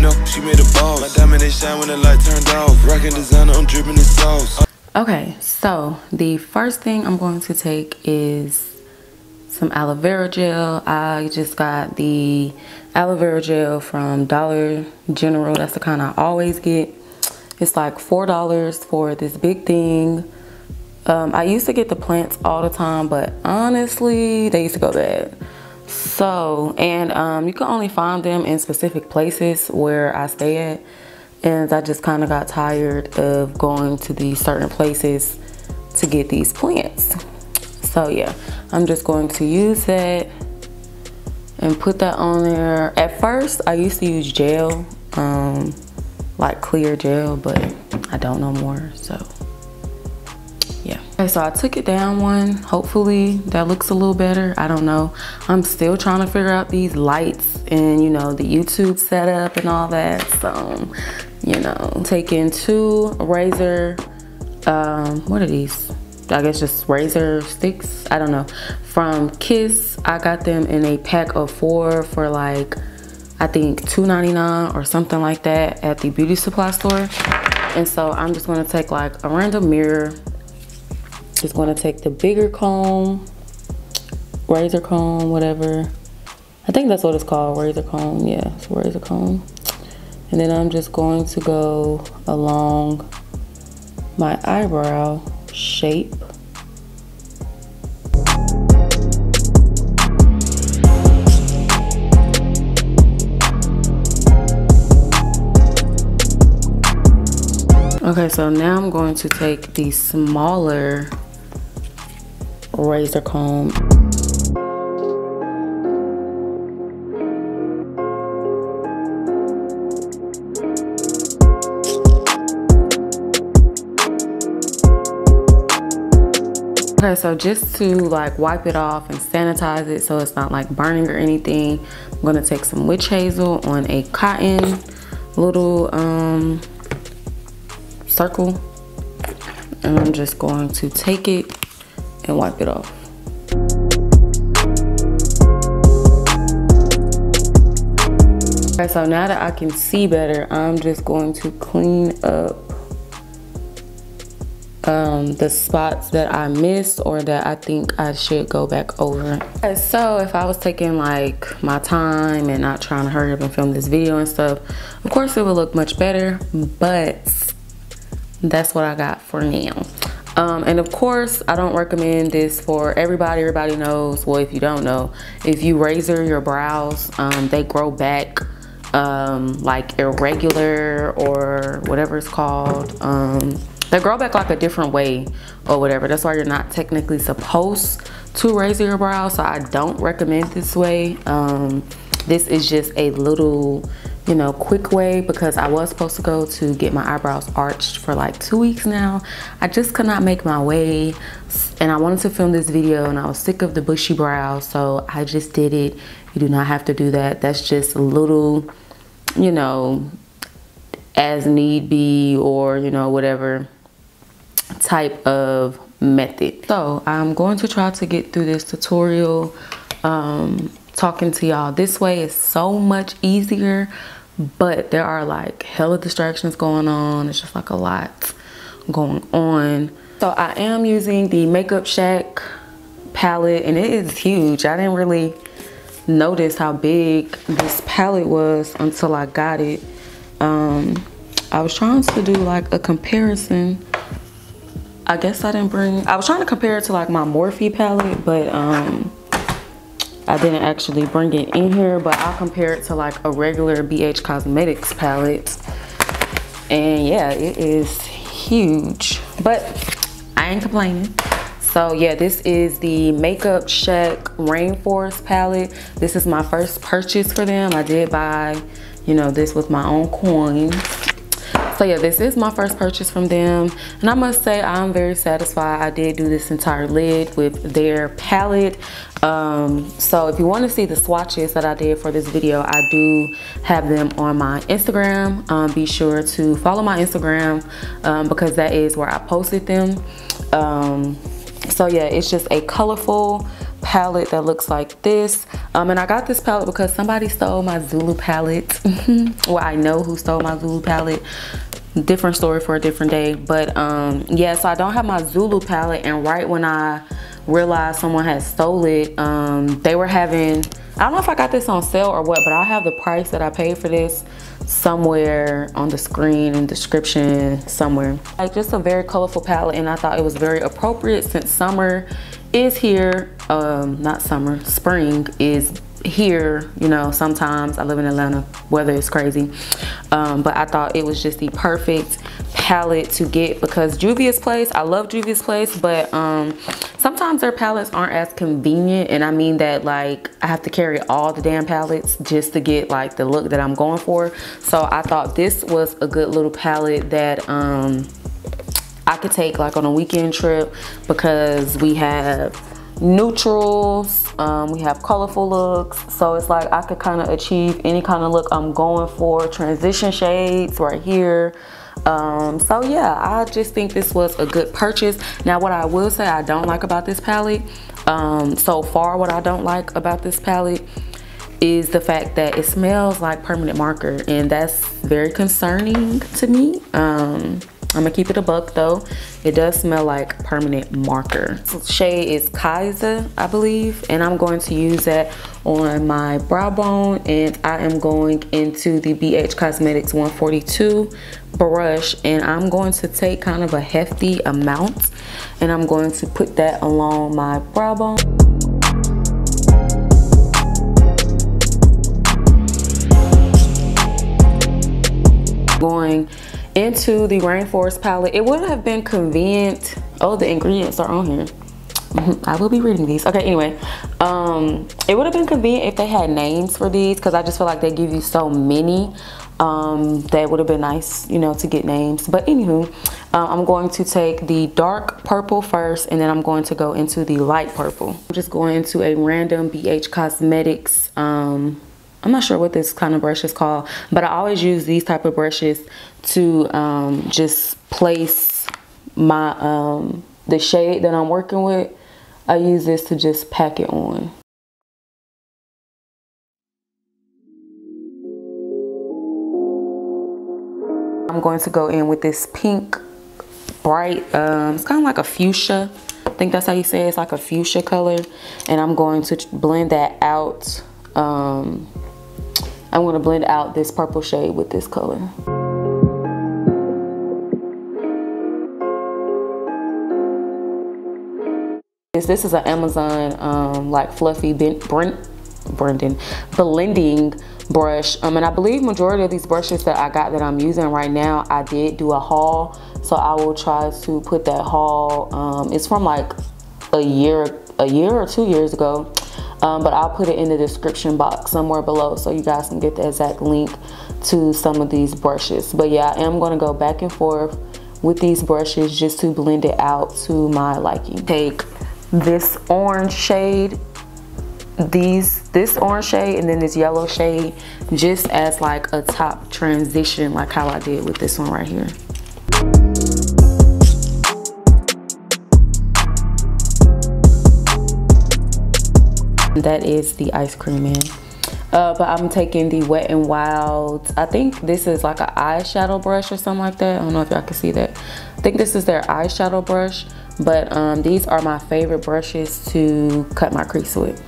know, she made a boss. My diamond, they shine when the light turned off. Rockin' designer, I'm dripping in sauce. Okay, so the first thing I'm going to take is some aloe vera gel. I just got the aloe vera gel from Dollar General. That's the kind I always get. It's like $4 for this big thing. I used to get the plants all the time, but honestly, they used to go bad. So, and you can only find them in specific places where I stay at. And I just kind of got tired of going to these certain places to get these plants. So yeah, I'm just going to use that and put that on there. At first, I used to use gel, like clear gel, but I don't know more, so yeah. Okay, so I took it down one. Hopefully that looks a little better. I don't know. I'm still trying to figure out these lights and, you know, the YouTube setup and all that. So, you know, taking two razor, what are these? I guess just razor sticks. I don't know. From Kiss, I got them in a pack of 4 for like, I think $2.99 or something like that at the beauty supply store. And so I'm just gonna take like a random mirror. Just gonna take the bigger comb, razor comb, whatever. I think that's what it's called, razor comb. Yeah, it's a razor comb. And then I'm just going to go along my eyebrow shape. Okay, so now I'm going to take the smaller razor comb. Okay, so just to like wipe it off and sanitize it so it's not like burning or anything, I'm gonna take some witch hazel on a cotton little circle, and I'm just going to take it and wipe it off. Okay, so now that I can see better, I'm just going to clean up the spots that I missed or that I think I should go back over. Okay, so if I was taking like my time and not trying to hurry up and film this video and stuff, of course it would look much better, but that's what I got for now. And of course, I don't recommend this for everybody. Everybody knows, well, if you don't know, if you razor your brows, they grow back like irregular or whatever it's called. They grow back like a different way or whatever. That's why you're not technically supposed to razor your brows. So I don't recommend this way. This is just a little, you know, quick way, because I was supposed to go to get my eyebrows arched for like 2 weeks now. I just could not make my way, and I wanted to film this video and I was sick of the bushy brows, so I just did it. You do not have to do that. That's just a little, you know, as need be, or, you know, whatever type of method. So I'm going to try to get through this tutorial talking to y'all this way. Is so much easier, but there are like hella distractions going on. It's just like a lot going on. So I am using the Makeup Shack palette, and it is huge. I didn't really notice how big this palette was until I got it. I was trying to do like a comparison. I guess I didn't bring, I was trying to compare it to like my Morphe palette, but I didn't actually bring it in here, but I'll compare it to like a regular BH Cosmetics palette. And yeah, it is huge, but I ain't complaining. So yeah, this is the Makeup Shack Rainforest palette. This is my first purchase for them. I did buy, you know, this with my own coins. So yeah, this is my first purchase from them, and I must say I'm very satisfied. I did do this entire lid with their palette. So if you want to see the swatches that I did for this video, I do have them on my Instagram. Be sure to follow my Instagram because that is where I posted them. So yeah, it's just a colorful palette that looks like this. And I got this palette because somebody stole my Zulu palette. Well, I know who stole my Zulu palette. Different story for a different day. But yeah, so I don't have my Zulu palette, and right when I realized someone had stole it, they were having, I don't know if I got this on sale or what, but I'll have the price that I paid for this somewhere on the screen in description somewhere. Like, just a very colorful palette, and I thought it was very appropriate since summer is here. Not summer, spring is here. You know, sometimes I live in Atlanta, weather is crazy, but I thought it was just the perfect palette to get because Juvia's Place, I love Juvia's Place, but sometimes their palettes aren't as convenient, and I mean that, like, I have to carry all the damn palettes just to get like the look that I'm going for. So I thought this was a good little palette that I could take like on a weekend trip, because we have neutrals, we have colorful looks, so it's like I could kind of achieve any kind of look I'm going for. Transition shades right here. So yeah, I just think this was a good purchase. Now, what I will say I don't like about this palette, so far what I don't like about this palette is the fact that it smells like permanent marker, and that's very concerning to me. I'm gonna keep it a buck though. It does smell like permanent marker. So shade is Kaiser, I believe, and I'm going to use that on my brow bone, and I am going into the BH Cosmetics 142 brush, and I'm going to take kind of a hefty amount, and I'm going to put that along my brow bone. Going into the Rainforest palette. It would have been convenient. Oh, the ingredients are on here. I will be reading these. Okay, anyway, it would have been convenient if they had names for these, because I just feel like they give you so many. That would have been nice, you know, to get names. But anywho, I'm going to take the dark purple first, and then I'm going to go into the light purple. I'm just going into a random BH Cosmetics, I'm not sure what this kind of brush is called, but I always use these type of brushes to just place my the shade that I'm working with. I use this to just pack it on. I'm going to go in with this pink bright, it's kind of like a fuchsia. I think that's how you say it. It's like a fuchsia color, and I'm going to blend that out. I'm going to blend out this purple shade with this color. This is an Amazon like fluffy blending brush, and I believe majority of these brushes that I got that I'm using right now, I did do a haul, so I will try to put that haul. It's from like a year or 2 years ago. But I'll put it in the description box somewhere below, so you guys can get the exact link to some of these brushes. But yeah, I am going to go back and forth with these brushes just to blend it out to my liking. Take this orange shade, this orange shade, and then this yellow shade, just as like a top transition, like how I did with this one right here. That is the Ice Cream Man. But I'm taking the Wet n Wild, I think this is like an eyeshadow brush or something like that. I don't know if y'all can see that. I think this is their eyeshadow brush, but these are my favorite brushes to cut my crease with.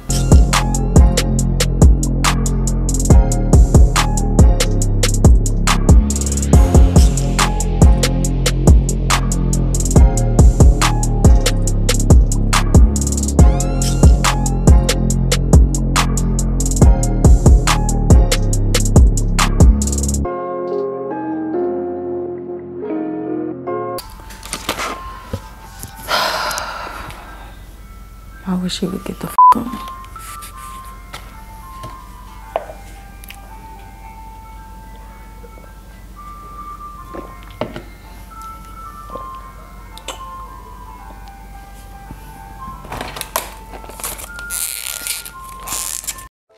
I wish he would get the f on.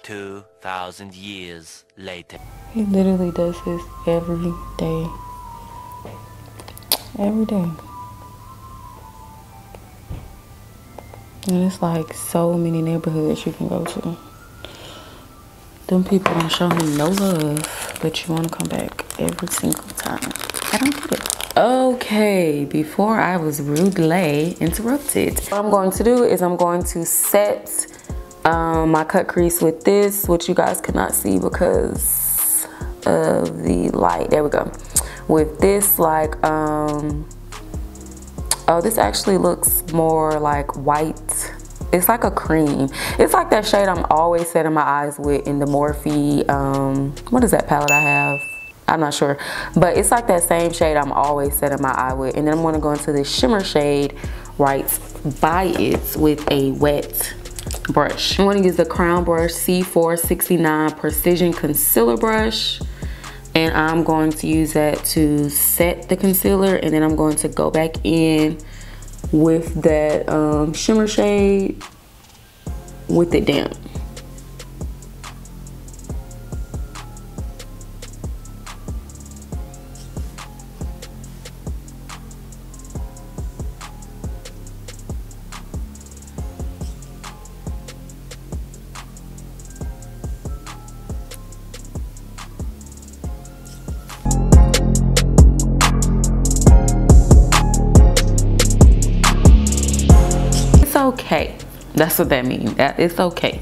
$2,000 years later. He literally does this every day. Every day. And it's like so many neighborhoods you can go to. Them people don't show him no love, but you want to come back every single time. I don't get it. Okay, before I was rudely interrupted, what I'm going to do is I'm going to set my cut crease with this, which you guys cannot see because of the light. There we go. With this, like, oh, this actually looks more like white. It's like a cream. It's like that shade I'm always setting my eyes with in the Morphe, what is that palette I have? I'm not sure. But it's like that same shade I'm always setting my eye with. And then I'm gonna go into this shimmer shade right by it with a wet brush. I'm gonna use the Crown Brush C469 Precision Concealer Brush. And I'm going to use that to set the concealer. And then I'm going to go back in with that shimmer shade with it damp. Okay, that's what that means. That it's okay.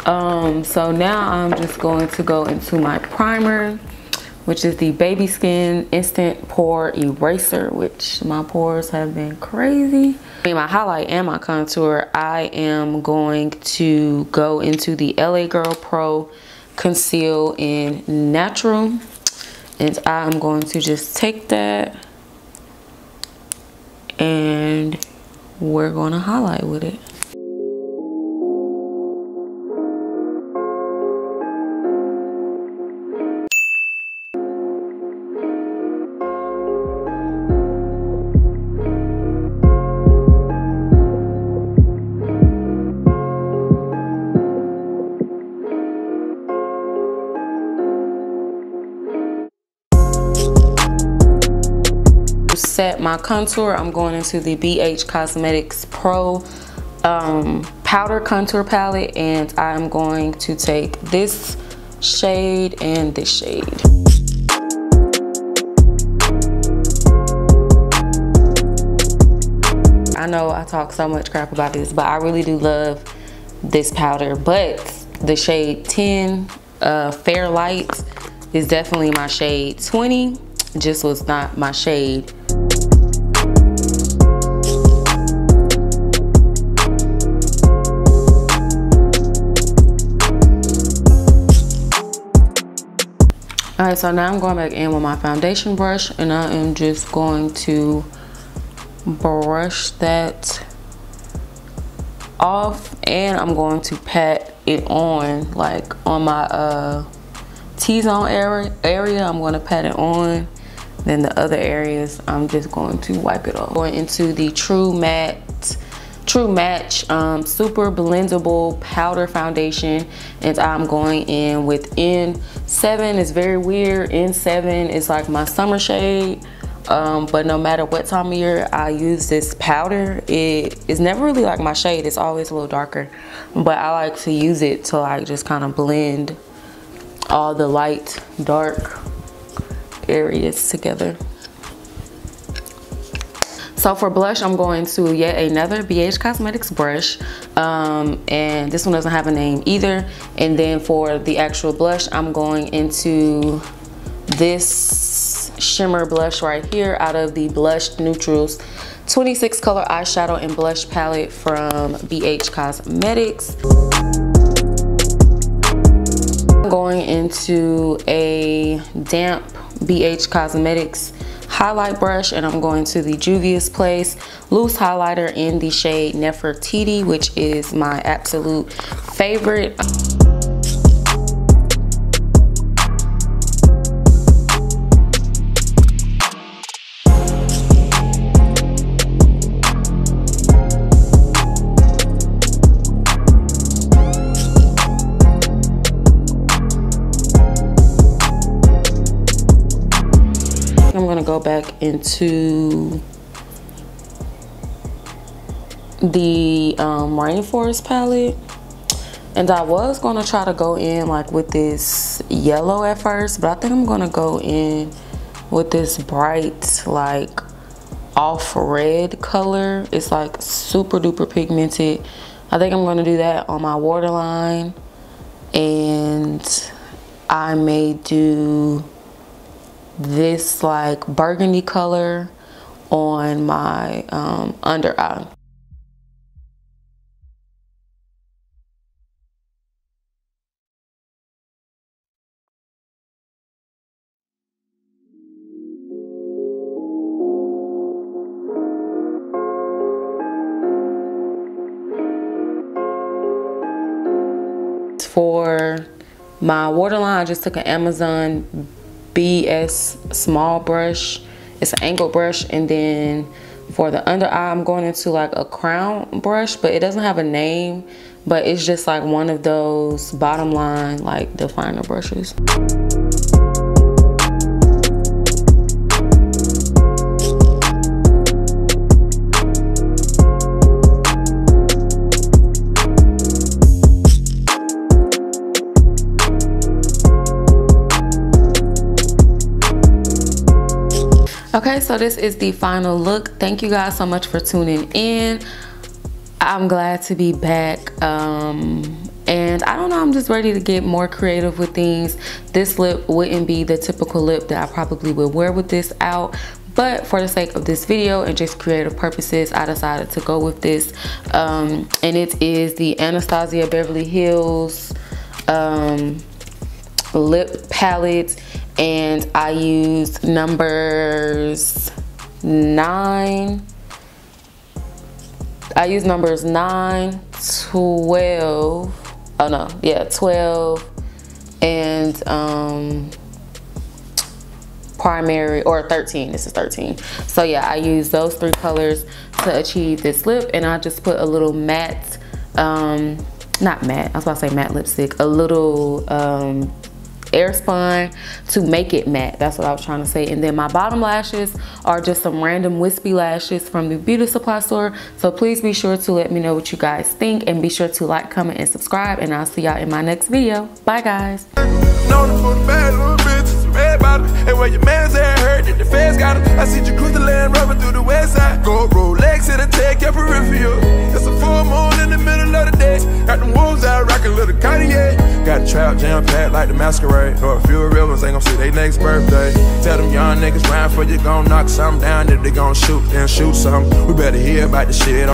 So now I'm just going to go into my primer, which is the Baby Skin Instant Pore Eraser, which my pores have been crazy. In my highlight and my contour, I am going to go into the LA Girl Pro Conceal in Natural, and I'm going to just take that and we're going to highlight with it. Set my contour, I'm going into the BH Cosmetics Pro powder contour palette, and I'm going to take this shade and this shade. I know I talk so much crap about this, but I really do love this powder. But the shade 10 Fair Light is definitely my shade. 20 just was not my shade. Alright, so now I'm going back in with my foundation brush, and I am just going to brush that off, and I'm going to pat it on, like on my T-zone area. I'm going to pat it on. Then the other areas, I'm just going to wipe it off. Going into the True Match Super Blendable Powder Foundation, and I'm going in with N7. It's very weird. N7 is like my summer shade, but no matter what time of year I use this powder, it is never really like my shade. It's always a little darker, but I like to use it to like just kind of blend all the light, dark areas together. So for blush, I'm going to yet another BH Cosmetics brush, and this one doesn't have a name either. And then for the actual blush, I'm going into this shimmer blush right here out of the Blush Neutrals 26 color eyeshadow and blush palette from BH Cosmetics. I'm going into a damp BH Cosmetics highlight brush, and I'm going to the Juvia's Place loose highlighter in the shade Nefertiti, which is my absolute favorite. I'm gonna go back into the Rainforest palette. And I was gonna try to go in like with this yellow at first, but I think I'm gonna go in with this bright like off red color. It's like super duper pigmented. I think I'm gonna do that on my waterline, and I may do this like burgundy color on my under eye. For my waterline, I just took an Amazon BS small brush. It's an angled brush, and then for the under eye, I'm going into like a crown brush, but it doesn't have a name, but it's just like one of those bottom line like definer brushes. Okay, so this is the final look. Thank you guys so much for tuning in. I'm glad to be back. And I don't know, I'm just ready to get more creative with things. This lip wouldn't be the typical lip that I probably would wear with this out, but for the sake of this video and just creative purposes, I decided to go with this. And it is the Anastasia Beverly Hills lip palette. And I used numbers 9. I used numbers 9, 12. Oh no, yeah, 12 and primary, or 13. This is 13. So yeah, I used those 3 colors to achieve this lip, and I just put a little matte, not matte, I was about to say matte lipstick, a little Airspun to make it matte. That's what I was trying to say. And then my bottom lashes are just some random wispy lashes from the beauty supply store. So please be sure to let me know what you guys think, and be sure to like, comment, and subscribe, and I'll see y'all in my next video. Bye guys. And where your man's at hurt that the feds got him. I see you cruise the land rubbing through the west side. Go Rolex in the tech, your peripheral. It's a full moon in the middle of the day. Got them wolves out rocking little Cartier. Got a trap jam packed like the Masquerade. Or a few real ones ain't gon' see they next birthday. Tell them young niggas round for you gon' knock something down. If they gon' shoot, then shoot something. We better hear about the shit.